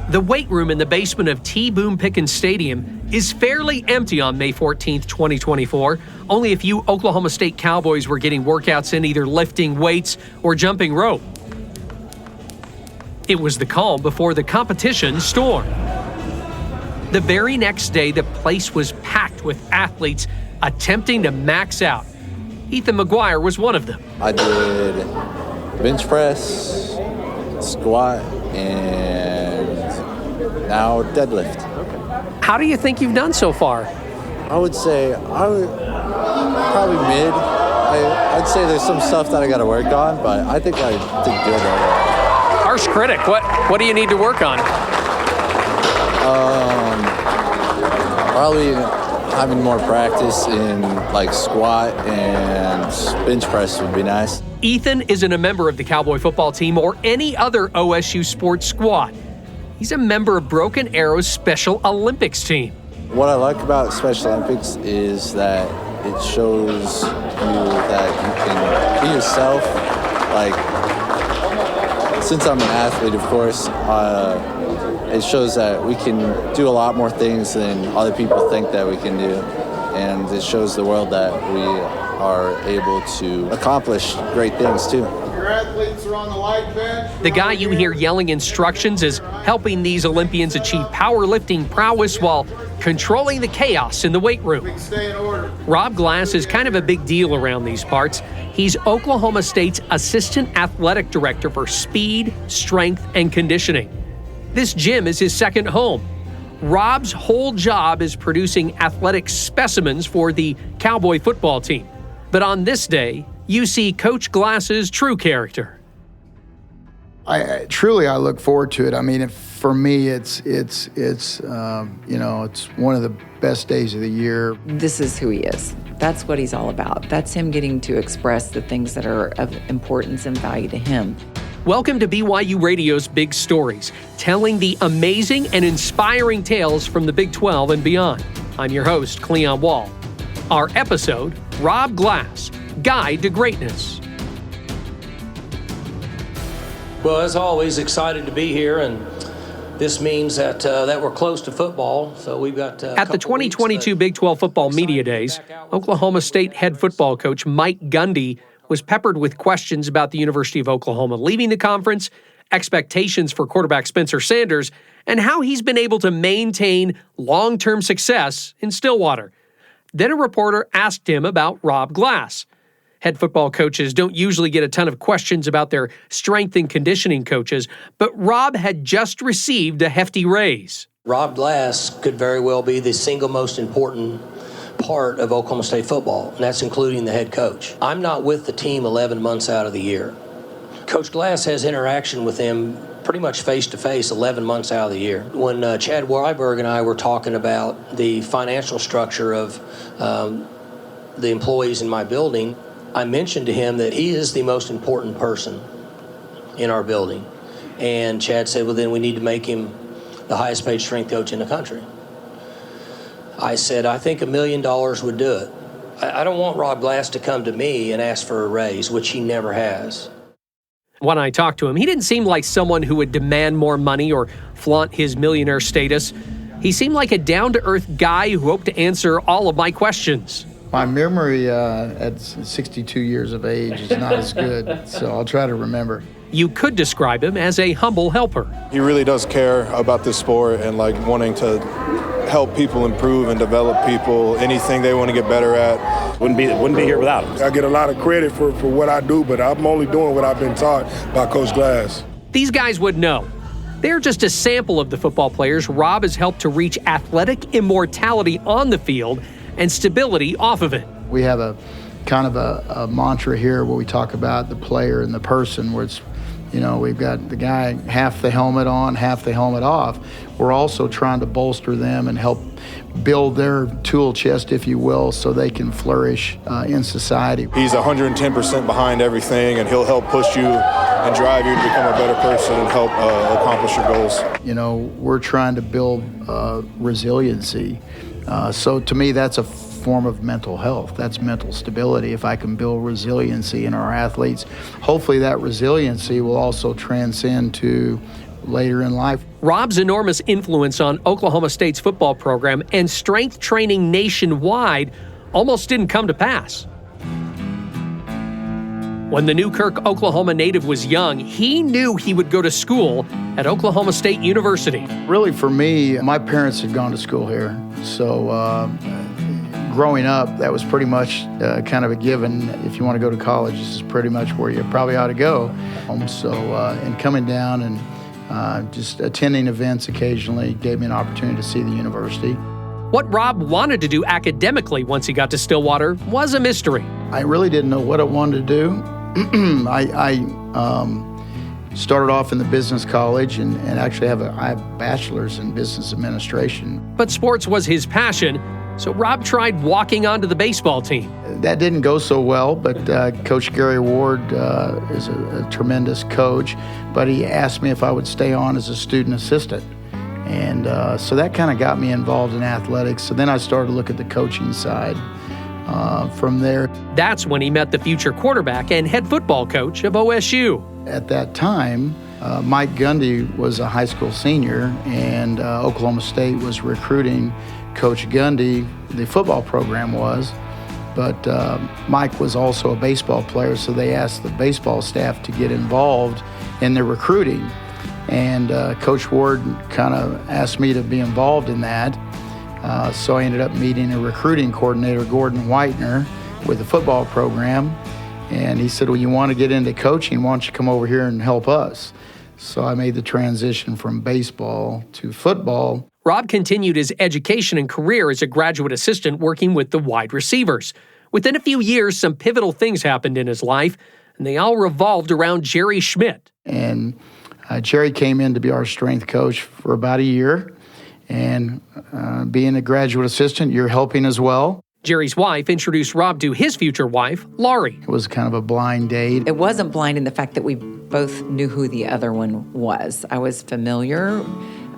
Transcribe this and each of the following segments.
The weight room in the basement of T. Boone Pickens Stadium is fairly empty on May 14th, 2024. Only a few Oklahoma State Cowboys were getting workouts in, either lifting weights or jumping rope. It was the calm before the competition storm. The very next day, the place was packed with athletes attempting to max out. Ethan McGuire was one of them. I did bench press, squat, and now deadlift. How do you think you've done so far? I would say probably mid. I'd say there's some stuff that I got to work on, but I think I did good overall. Harsh critic. What do you need to work on? Probably having more practice in like squat and bench press would be nice. Ethan isn't a member of the Cowboy football team or any other OSU sports squad. He's a member of Broken Arrow's Special Olympics team. What I like about Special Olympics is that it shows you that you can be yourself. Like, since I'm an athlete, of course, it shows that we can do a lot more things than other people think that we can do. And it shows the world that we are able to accomplish great things too. Your athletes are on the light bench. The guy you hear yelling instructions is helping these Olympians achieve powerlifting prowess while controlling the chaos in the weight room. Stay in order. Rob Glass is kind of a big deal around these parts. He's Oklahoma State's assistant athletic director for speed, strength, and conditioning. This gym is his second home. Rob's whole job is producing athletic specimens for the Cowboy football team. But on this day, you see Coach Glass's true character. I look forward to it. I mean, for me, it's one of the best days of the year. This is who he is. That's what he's all about. That's him getting to express the things that are of importance and value to him. Welcome to BYU Radio's Big Stories, telling the amazing and inspiring tales from the Big 12 and beyond. I'm your host, Cleon Wall. Our episode, Rob Glass, Guide to Greatness. Well, as always, excited to be here, and this means that we're close to football. So we've got at the 2022 Big 12 Football Media Days, Oklahoma State head football coach Mike Gundy was peppered with questions about the University of Oklahoma leaving the conference, expectations for quarterback Spencer Sanders, and how he's been able to maintain long-term success in Stillwater. Then a reporter asked him about Rob Glass. Head football coaches don't usually get a ton of questions about their strength and conditioning coaches, but Rob had just received a hefty raise. Rob Glass could very well be the single most important part of Oklahoma State football, and that's including the head coach. I'm not with the team 11 months out of the year. Coach Glass has interaction with them pretty much face-to-face 11 months out of the year. When Chad Weiberg and I were talking about the financial structure of the employees in my building, I mentioned to him that he is the most important person in our building. And Chad said, well, then we need to make him the highest paid strength coach in the country. I said, I think $1 million would do it. I don't want Rob Glass to come to me and ask for a raise, which he never has. When I talked to him, he didn't seem like someone who would demand more money or flaunt his millionaire status. He seemed like a down-to-earth guy who hoped to answer all of my questions. My memory at 62 years of age is not as good, so I'll try to remember. You could describe him as a humble helper. He really does care about this sport and like wanting to help people improve and develop people, anything they want to get better at. Wouldn't be here without him. I get a lot of credit for what I do, but I'm only doing what I've been taught by Coach Glass. These guys would know. They're just a sample of the football players Rob has helped to reach athletic immortality on the field and stability off of it. We have a kind of a mantra here where we talk about the player and the person, where it's, we've got the guy half the helmet on, half the helmet off. We're also trying to bolster them and help build their tool chest, if you will, so they can flourish in society. He's 110% behind everything, and he'll help push you and drive you to become a better person and help accomplish your goals. We're trying to build resiliency. So to me, that's a form of mental health. That's mental stability. If I can build resiliency in our athletes, hopefully that resiliency will also transcend to later in life. Rob's enormous influence on Oklahoma State's football program and strength training nationwide almost didn't come to pass. When the Newkirk, Oklahoma native was young, he knew he would go to school at Oklahoma State University. Really, for me, my parents had gone to school here, so growing up, that was pretty much kind of a given. If you want to go to college, this is pretty much where you probably ought to go. And coming down and just attending events occasionally gave me an opportunity to see the university. What Rob wanted to do academically once he got to Stillwater was a mystery. I really didn't know what I wanted to do. I started off in the business college and actually I have a bachelor's in business administration. But sports was his passion, so Rob tried walking onto the baseball team. That didn't go so well, but Coach Gary Ward is a tremendous coach, but he asked me if I would stay on as a student assistant. And so that kind of got me involved in athletics. So then I started to look at the coaching side from there. That's when he met the future quarterback and head football coach of OSU. At that time, Mike Gundy was a high school senior, and Oklahoma State was recruiting Coach Gundy. The football program was, but Mike was also a baseball player, so they asked the baseball staff to get involved in the recruiting. And Coach Ward kind of asked me to be involved in that. So I ended up meeting a recruiting coordinator, Gordon Whitener, with the football program. And he said, well, you want to get into coaching, why don't you come over here and help us? So I made the transition from baseball to football. Rob continued his education and career as a graduate assistant working with the wide receivers. Within a few years, some pivotal things happened in his life, and they all revolved around Jerry Schmidt. And Jerry came in to be our strength coach for about a year. And being a graduate assistant, you're helping as well. Jerry's wife introduced Rob to his future wife, Laurie. It was kind of a blind date. It wasn't blind in the fact that we both knew who the other one was. I was familiar,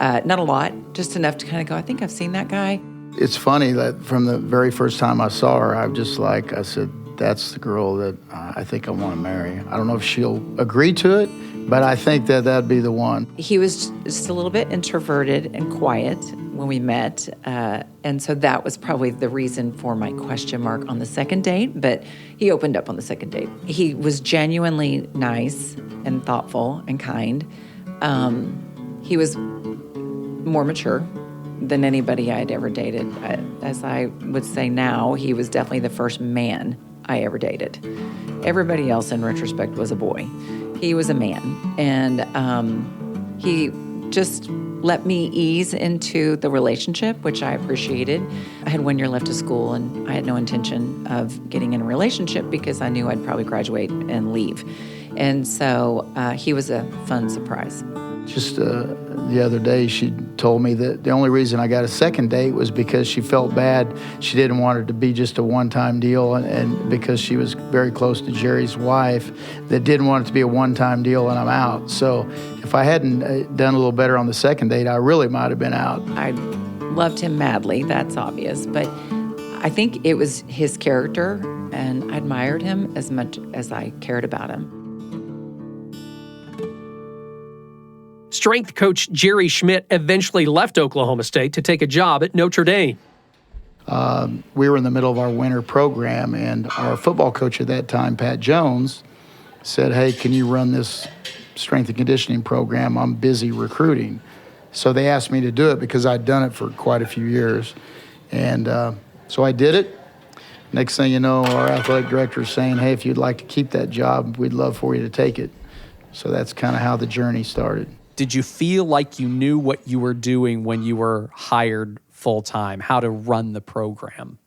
not a lot, just enough to kind of go, I think I've seen that guy. It's funny that from the very first time I saw her, I said, that's the girl that I think I want to marry. I don't know if she'll agree to it, but I think that that'd be the one. He was just a little bit introverted and quiet when we met, and so that was probably the reason for my question mark on the second date, but he opened up on the second date. He was genuinely nice and thoughtful and kind. He was more mature than anybody I'd ever dated. As I would say now, he was definitely the first man I ever dated. Everybody else, in retrospect, was a boy. He was a man, and he just let me ease into the relationship, which I appreciated. I had 1 year left of school, and I had no intention of getting in a relationship because I knew I'd probably graduate and leave. And so he was a fun surprise. Just the other day, she told me that the only reason I got a second date was because she felt bad. She didn't want it to be just a one-time deal, and because she was very close to Jerry's wife that didn't want it to be a one-time deal and I'm out. So if I hadn't done a little better on the second date, I really might have been out. I loved him madly, that's obvious, but I think it was his character, and I admired him as much as I cared about him. Strength coach Jerry Schmidt eventually left Oklahoma State to take a job at Notre Dame. We were in the middle of our winter program, and our football coach at that time, Pat Jones, said, hey, can you run this strength and conditioning program? I'm busy recruiting. So they asked me to do it because I'd done it for quite a few years. And so I did it. Next thing you know, our athletic director is saying, hey, if you'd like to keep that job, we'd love for you to take it. So that's kind of how the journey started. Did you feel like you knew what you were doing when you were hired full-time, how to run the program?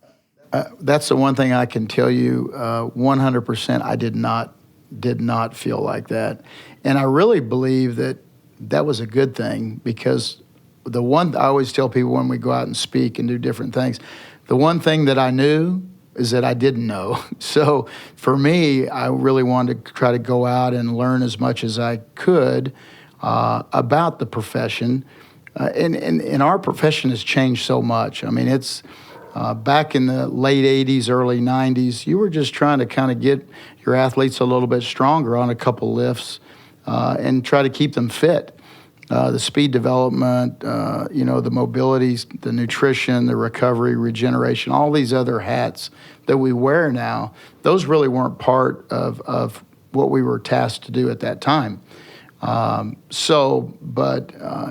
That's the one thing I can tell you 100% I did not feel like that. And I really believe that that was a good thing, because the one I always tell people when we go out and speak and do different things, the one thing that I knew is that I didn't know. So for me, I really wanted to try to go out and learn as much as I could about the profession. And our profession has changed so much. I mean, it's back in the late 80s, early 90s, you were just trying to kind of get your athletes a little bit stronger on a couple lifts and try to keep them fit. the speed development, the mobility, the nutrition, the recovery, regeneration, all these other hats that we wear now, those really weren't part of what we were tasked to do at that time. But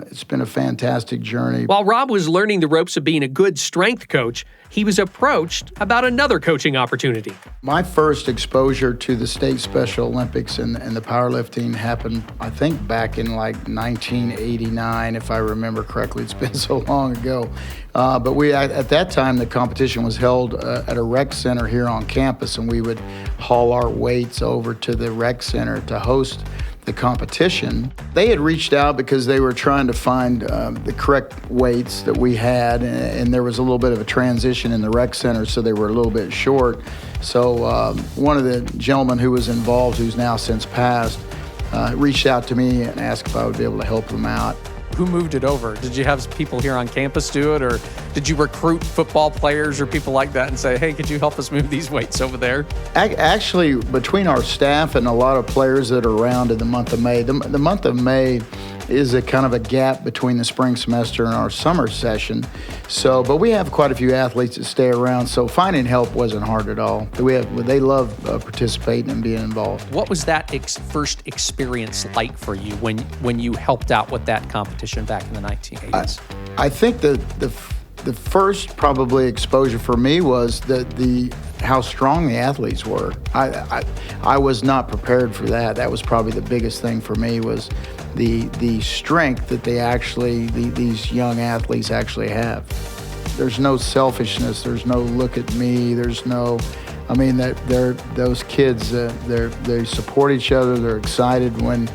it's been a fantastic journey. While Rob was learning the ropes of being a good strength coach, he was approached about another coaching opportunity. My first exposure to the state Special Olympics and the powerlifting happened, I think, back in like 1989, if I remember correctly. It's been so long ago. But at that time, the competition was held at a rec center here on campus, and we would haul our weights over to the rec center to host the competition. They had reached out because they were trying to find the correct weights that we had, and there was a little bit of a transition in the rec center, so they were a little bit short. So one of the gentlemen who was involved, who's now since passed, reached out to me and asked if I would be able to help them out. Who moved it over? Did you have people here on campus do it, or did you recruit football players or people like that and say, hey, could you help us move these weights over there? Actually, between our staff and a lot of players that are around in the month of May, the month of May is a kind of a gap between the spring semester and our summer session. But we have quite a few athletes that stay around, so finding help wasn't hard at all. They love participating and being involved. What was that first experience like for you when you helped out with that competition back in the 1980s? I think the first probably exposure for me was how strong the athletes were. I was not prepared for that. That was probably the biggest thing for me, was the strength that these young athletes actually have. There's no selfishness. There's no look at me. There's no, those kids. They support each other. They're excited when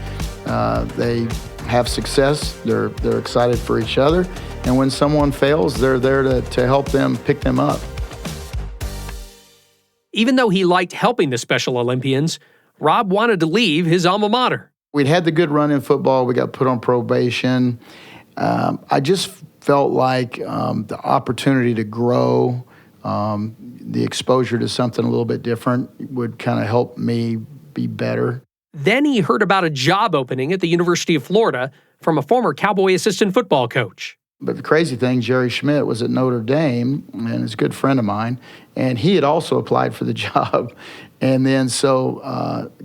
they have success. They're excited for each other, and when someone fails, they're there to help them pick them up. Even though he liked helping the Special Olympians, Rob wanted to leave his alma mater. We'd had the good run in football. We got put on probation. I just felt like the opportunity to grow, the exposure to something a little bit different would kind of help me be better. Then he heard about a job opening at the University of Florida from a former Cowboy assistant football coach. But the crazy thing, Jerry Schmidt was at Notre Dame, and is a good friend of mine, and he had also applied for the job. And then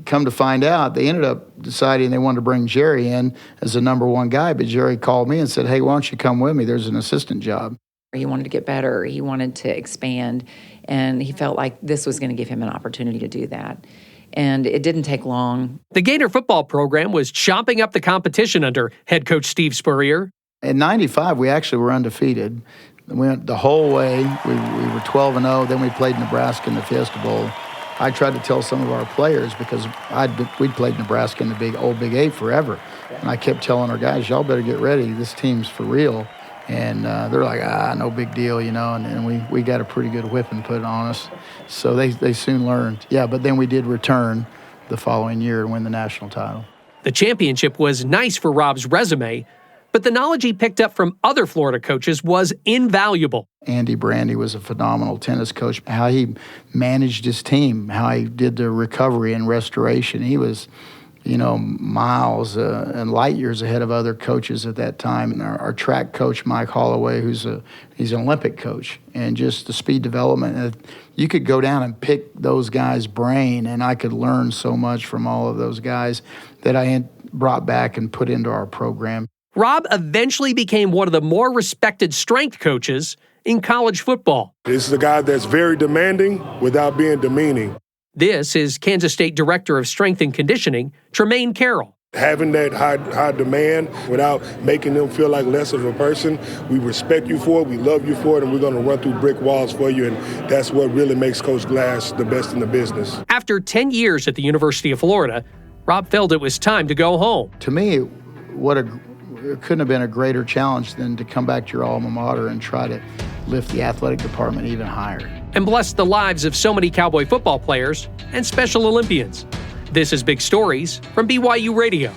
come to find out, they ended up deciding they wanted to bring Jerry in as the number one guy, but Jerry called me and said, hey, why don't you come with me? There's an assistant job. He wanted to get better. He wanted to expand, and he felt like this was going to give him an opportunity to do that. And it didn't take long. The Gator football program was chomping up the competition under head coach Steve Spurrier. In 95, we actually were undefeated. We went the whole way. We were 12-0. Then we played Nebraska in the Fiesta Bowl. I tried to tell some of our players, because we'd played Nebraska in the Big 8 forever. And I kept telling our guys, y'all better get ready. This team's for real. And they're like, no big deal, And we got a pretty good whipping put on us. So they soon learned. Yeah, but then we did return the following year and win the national title. The championship was nice for Rob's resume, but the knowledge he picked up from other Florida coaches was invaluable. Andy Brandy was a phenomenal tennis coach. How he managed his team, how he did the recovery and restoration. He was, miles and light years ahead of other coaches at that time. And our track coach, Mike Holloway, he's an Olympic coach. And just the speed development, you could go down and pick those guys' brain, and I could learn so much from all of those guys that I had brought back and put into our program. Rob eventually became one of the more respected strength coaches in college football. This is a guy that's very demanding without being demeaning. This is Kansas State Director of Strength and Conditioning, Trumain Carroll. Having that high demand without making them feel like less of a person. We respect you for it, we love you for it, and we're going to run through brick walls for you, and that's what really makes Coach Glass the best in the business. After 10 years at the University of Florida, Rob felt it was time to go home. To me, it couldn't have been a greater challenge than to come back to your alma mater and try to lift the athletic department even higher. And bless the lives of so many Cowboy football players and Special Olympians. This is Big Stories from BYU Radio.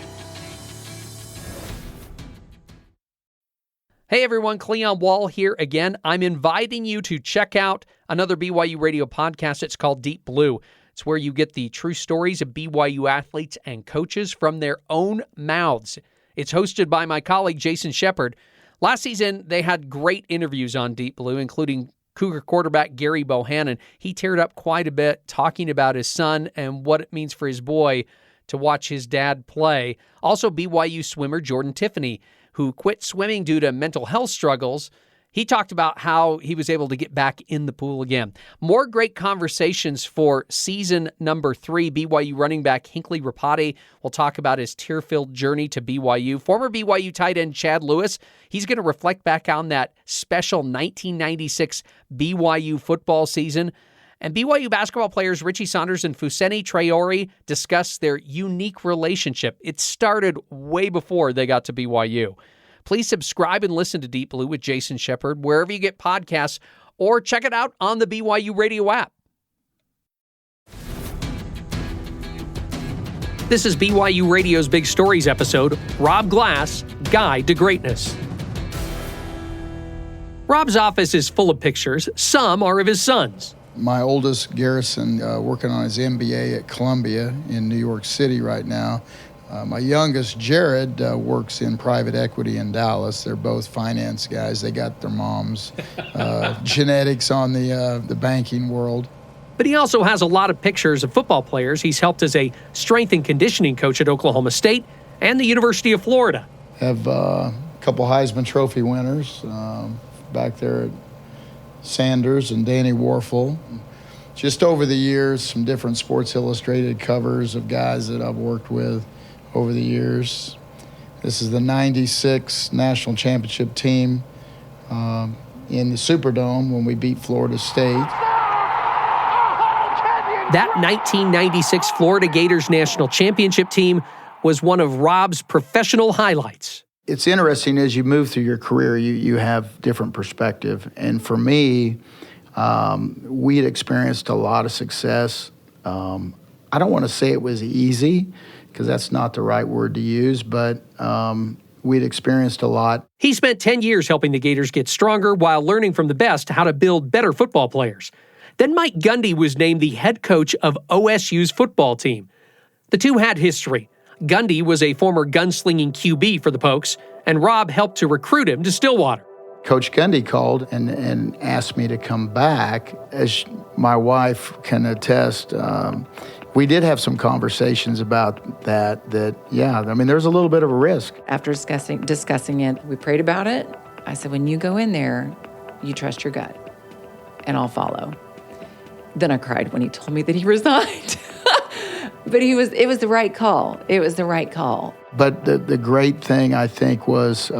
Hey everyone, Cleon Wall here again. I'm inviting you to check out another BYU Radio podcast. It's called Deep Blue. It's where you get the true stories of BYU athletes and coaches from their own mouths. It's hosted by my colleague Jason Shepard. Last season, they had great interviews on Deep Blue, including Cougar quarterback Gary Bohannon. He teared up quite a bit talking about his son and what it means for his boy to watch his dad play. Also, BYU swimmer Jordan Tiffany, who quit swimming due to mental health struggles. He talked about how he was able to get back in the pool again. More great conversations for season number 3. BYU running back Hinckley Rapati will talk about his tear-filled journey to BYU. Former BYU tight end Chad Lewis, he's going to reflect back on that special 1996 BYU football season. And BYU basketball players Richie Saunders and Fousseyni Traore discuss their unique relationship. It started way before they got to BYU. Please subscribe and listen to Deep Blue with Jason Shepard wherever you get podcasts, or check it out on the BYU radio app. This is BYU Radio's Big Stories episode, Rob Glass, Guide to Greatness. Rob's office is full of pictures. Some are of his sons. My oldest, Garrison, working on his MBA at Columbia in New York City right now. My youngest, Jared, works in private equity in Dallas. They're both finance guys. They got their mom's genetics on the banking world. But he also has a lot of pictures of football players he's helped as a strength and conditioning coach at Oklahoma State and the University of Florida. Have a couple Heisman Trophy winners back there at Sanders and Danny Warfel. Just over the years, some different Sports Illustrated covers of guys that I've worked with over the years. This is the 96 national championship team in the Superdome when we beat Florida State. That 1996 Florida Gators national championship team was one of Rob's professional highlights. It's interesting as you move through your career, you have different perspective. And for me, we had experienced a lot of success. I don't want to say it was easy, because that's not the right word to use, but we'd experienced a lot. He spent 10 years helping the Gators get stronger while learning from the best how to build better football players. Then Mike Gundy was named the head coach of OSU's football team. The two had history. Gundy was a former gunslinging QB for the Pokes, and Rob helped to recruit him to Stillwater. Coach Gundy called and asked me to come back. As my wife can attest, we did have some conversations about that, yeah, I mean, there's a little bit of a risk. After discussing it, we prayed about it. I said, when you go in there, you trust your gut, and I'll follow. Then I cried when he told me that he resigned. But it was the right call. It was the right call. But the great thing, I think, was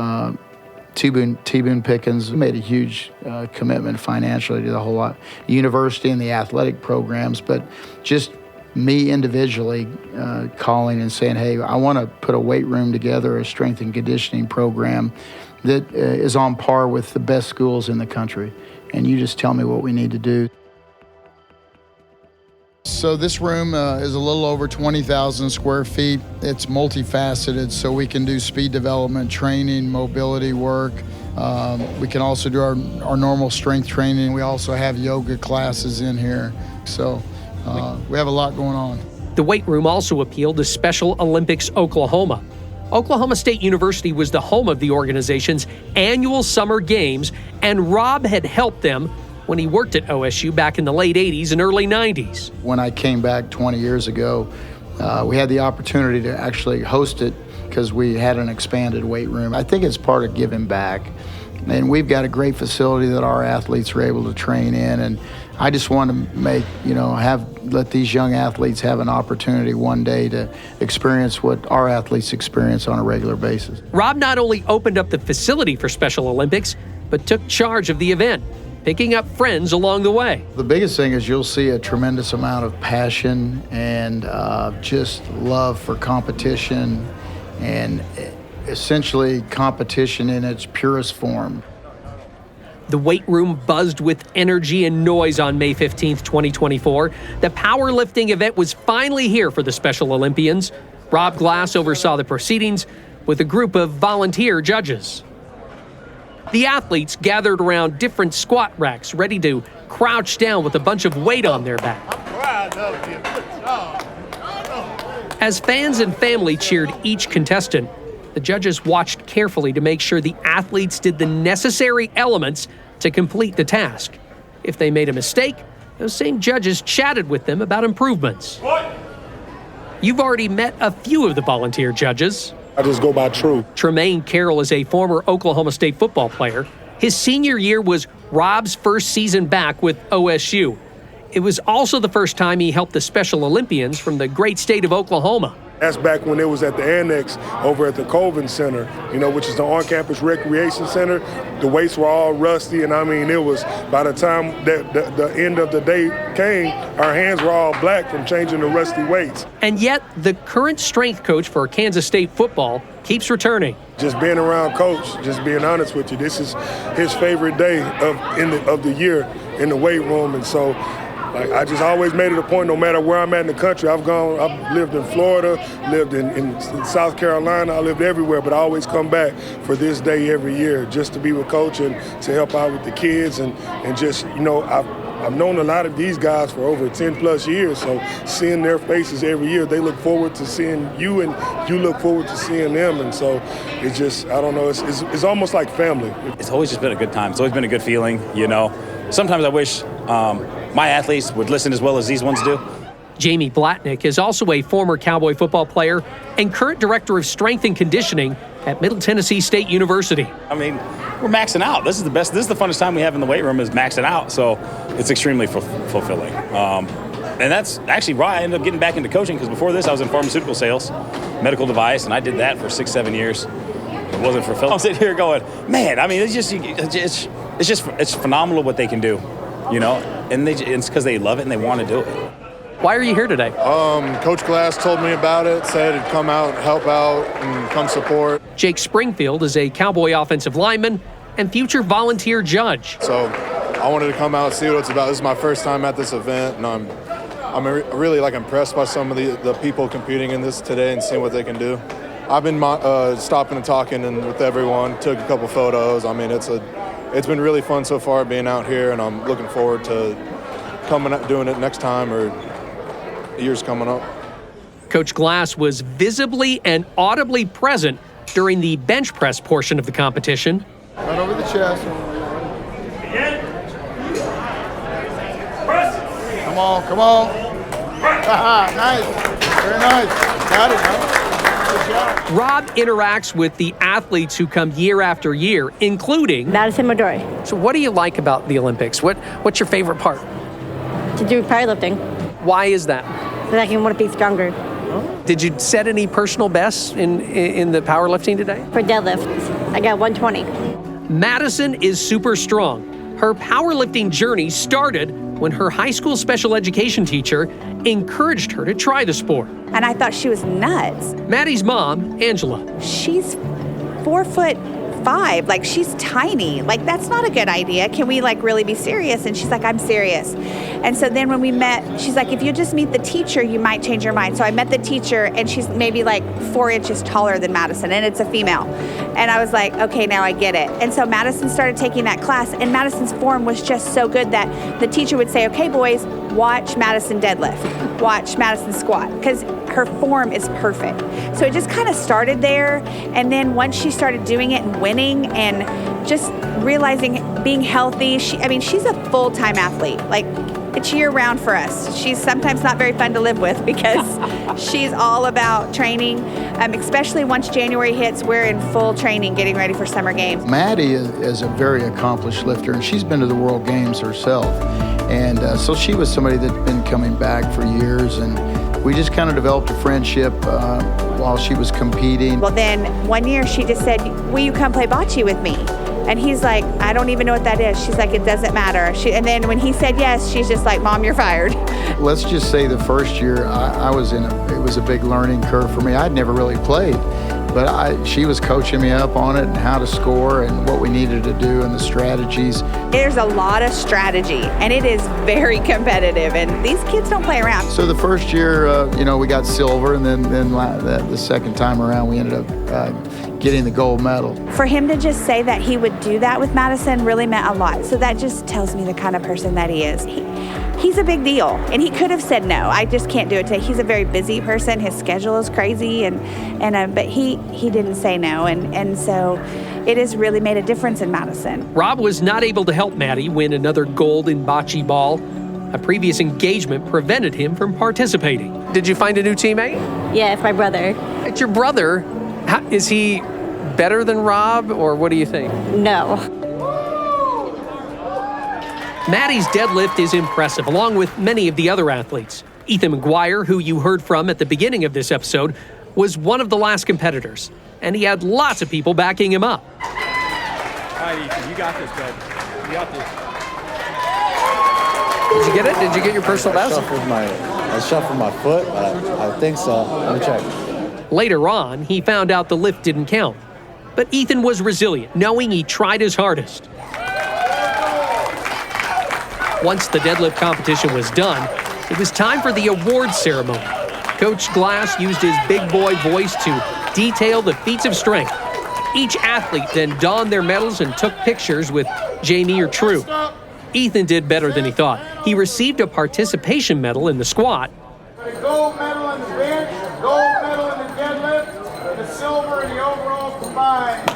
T-Boone Pickens made a huge commitment financially to the whole lot, university and the athletic programs, but just me individually calling and saying, hey, I want to put a weight room together, a strength and conditioning program that is on par with the best schools in the country. And you just tell me what we need to do. So this room is a little over 20,000 square feet. It's multifaceted, so we can do speed development, training, mobility work. We can also do our normal strength training. We also have yoga classes in here. So we have a lot going on. The weight room also appealed to Special Olympics Oklahoma. Oklahoma State University was the home of the organization's annual summer games, and Rob had helped them when he worked at OSU back in the late 80s and early 90s. When I came back 20 years ago, we had the opportunity to actually host it because we had an expanded weight room. I think it's part of giving back. And we've got a great facility that our athletes are able to train in. And I just want to let these young athletes have an opportunity one day to experience what our athletes experience on a regular basis. Rob not only opened up the facility for Special Olympics, but took charge of the event, picking up friends along the way. The biggest thing is you'll see a tremendous amount of passion and just love for competition, and essentially competition in its purest form. The weight room buzzed with energy and noise on May 15th, 2024. The powerlifting event was finally here for the Special Olympians. Rob Glass oversaw the proceedings with a group of volunteer judges. The athletes gathered around different squat racks, ready to crouch down with a bunch of weight on their back. As fans and family cheered each contestant, The judges watched carefully to make sure the athletes did the necessary elements to complete the task. If they made a mistake, those same judges chatted with them about improvements. You've already met a few of the volunteer judges. I just go by True. Trumain Carroll is a former Oklahoma State football player. His senior year was Rob's first season back with OSU. It was also the first time he helped the Special Olympians from the great state of Oklahoma. That's back when it was at the annex over at the Colvin Center, which is the on-campus recreation center. The weights were all rusty, and it was, by the time that the end of the day came, our hands were all black from changing the rusty weights. And yet, the current strength coach for Kansas State football keeps returning. Just being around Coach, just being honest with you, this is his favorite day of the year in the weight room, and so I just always made it a point, no matter where I'm at in the country. I've lived in Florida, lived in South Carolina, I lived everywhere, but I always come back for this day every year just to be with Coach and to help out with the kids and just, I've known a lot of these guys for over 10 plus years, so seeing their faces every year, they look forward to seeing you and you look forward to seeing them, and so it's just, I don't know, it's almost like family. It's always just been a good time. It's always been a good feeling, Sometimes I wish my athletes would listen as well as these ones do. Jamie Blatnick is also a former Cowboy football player and current director of strength and conditioning at Middle Tennessee State University. We're maxing out. This is the best. This is the funnest time we have in the weight room is maxing out. So it's extremely fulfilling. And that's actually why I ended up getting back into coaching, because before this I was in pharmaceutical sales, medical device, and I did that for 6-7 years. It wasn't fulfilling. I'm sitting here going, man, it's phenomenal what they can do, and it's because they love it and they want to do it. Why are you here today? Coach Glass told me about it, said he'd come out, help out, and come support. Jake Springfield is a Cowboy offensive lineman and future volunteer judge. So I wanted to come out and see what it's about. This is my first time at this event, and I'm really impressed by some of the people competing in this today and seeing what they can do. I've been stopping and talking with everyone, took a couple photos. It's been really fun so far being out here, and I'm looking forward to doing it next time or years coming up. Coach Glass was visibly and audibly present during the bench press portion of the competition. Right over the chest. Come on. Nice. Very nice. Got it, huh? Rob interacts with the athletes who come year after year, including Madison Madory. So what do you like about the Olympics? What's your favorite part? To do powerlifting. Why is that? Because I can want to be stronger. Did you set any personal bests in the powerlifting today? For deadlift, I got 120. Madison is super strong. Her powerlifting journey started when her high school special education teacher encouraged her to try the sport. And I thought she was nuts. Maddie's mom, Angela. She's 4'5", she's tiny. That's not a good idea. Can we really be serious? And she's like, I'm serious. And so then when we met, she's like, if you just meet the teacher, you might change your mind. So I met the teacher, and she's maybe 4 inches taller than Madison, and it's a female. And I was like, okay, now I get it. And so Madison started taking that class, and Madison's form was just so good that the teacher would say, okay, boys, watch Madison deadlift, watch Madison squat, because her form is perfect. So it just kind of started there. And then once she started doing it and winning and just realizing being healthy, she's a full-time athlete. It's year-round for us. She's sometimes not very fun to live with because she's all about training, especially once January hits, we're in full training, getting ready for summer games. Madi is a very accomplished lifter, and she's been to the World Games herself. And so she was somebody that's been coming back for years, and we just kind of developed a friendship while she was competing. Well, then one year she just said, will you come play bocce with me? And he's like, I don't even know what that is. She's like, it doesn't matter. And then when he said yes, she's just like, Mom, you're fired. Let's just say the first year it was a big learning curve for me. I'd never really played, but she was coaching me up on it and how to score and what we needed to do and the strategies. There's a lot of strategy, and it is very competitive, and these kids don't play around. So the first year, we got silver, and then the second time around, we ended up getting the gold medal. For him to just say that he would do that with Madison really meant a lot. So that just tells me the kind of person that he is. He's a big deal, and he could have said no. I just can't do it today. He's a very busy person. His schedule is crazy, but he didn't say no, and so it has really made a difference in Madison. Rob was not able to help Madi win another gold in bocce ball. A previous engagement prevented him from participating. Did you find a new teammate? Yeah, it's my brother. It's your brother. Is he better than Rob, or what do you think? No. Madi's deadlift is impressive, along with many of the other athletes. Ethan McGuire, who you heard from at the beginning of this episode, was one of the last competitors, and he had lots of people backing him up. All right, Ethan, you got this, bud. You got this. Did you get it? Did you get your personal best? I shuffled my foot, but I think so. Let me check. Later on, he found out the lift didn't count. But Ethan was resilient, knowing he tried his hardest. Once the deadlift competition was done, it was time for the awards ceremony. Coach Glass used his big boy voice to detail the feats of strength. Each athlete then donned their medals and took pictures with Jamie or True. Ethan did better than he thought. He received a participation medal in the squat. The gold medal in the bench, the gold medal in the deadlift, and the silver in the overall combined.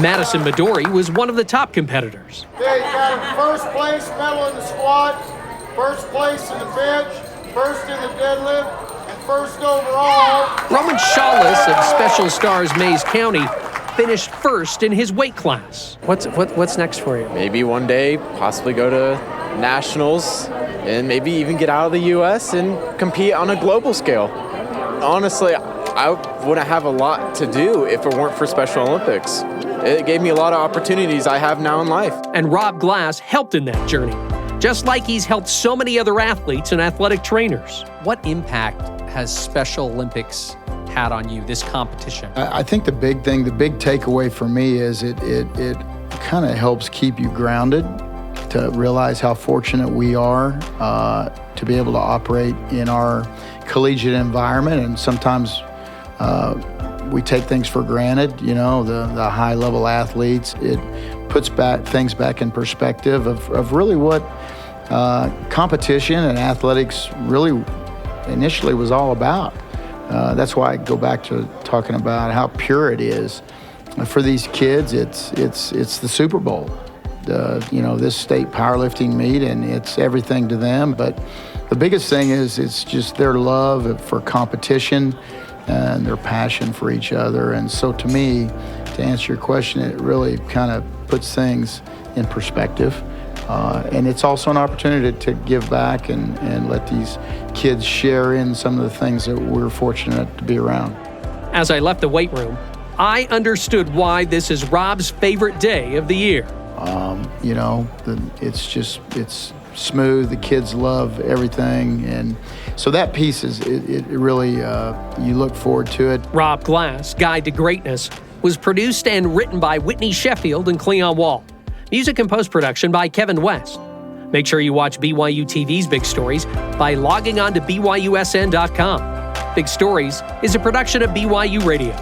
Madison Madory was one of the top competitors. Okay, you got a first place medal in the squat, first place in the bench, first in the deadlift, and first overall. Roman Shawless of Special Stars Mays County finished first in his weight class. What's next for you? Maybe one day possibly go to nationals and maybe even get out of the U.S. and compete on a global scale. Honestly, I wouldn't have a lot to do if it weren't for Special Olympics. It gave me a lot of opportunities I have now in life. And Rob Glass helped in that journey, just like he's helped so many other athletes and athletic trainers. What impact has Special Olympics had on you, this competition? I think the big takeaway for me is it kind of helps keep you grounded, to realize how fortunate we are to be able to operate in our collegiate environment, and sometimes we take things for granted, you know, the high-level athletes. It puts things back in perspective of really what competition and athletics really initially was all about. That's why I go back to talking about how pure it is. For these kids, it's the Super Bowl. This state powerlifting meet, and it's everything to them. But the biggest thing is it's just their love for competition and their passion for each other. And so to me, to answer your question, it really kind of puts things in perspective. And it's also an opportunity to give back and let these kids share in some of the things that we're fortunate to be around. As I left the weight room, I understood why this is Rob's favorite day of the year. It's smooth. The kids love everything. And so that piece it really, you look forward to it. Rob Glass, Guide to Greatness, was produced and written by Whitney Sheffield and Cleon Wall. Music and post-production by Kevin West. Make sure you watch BYUTV's Big Stories by logging on to BYUSN.com. Big Stories is a production of BYU Radio.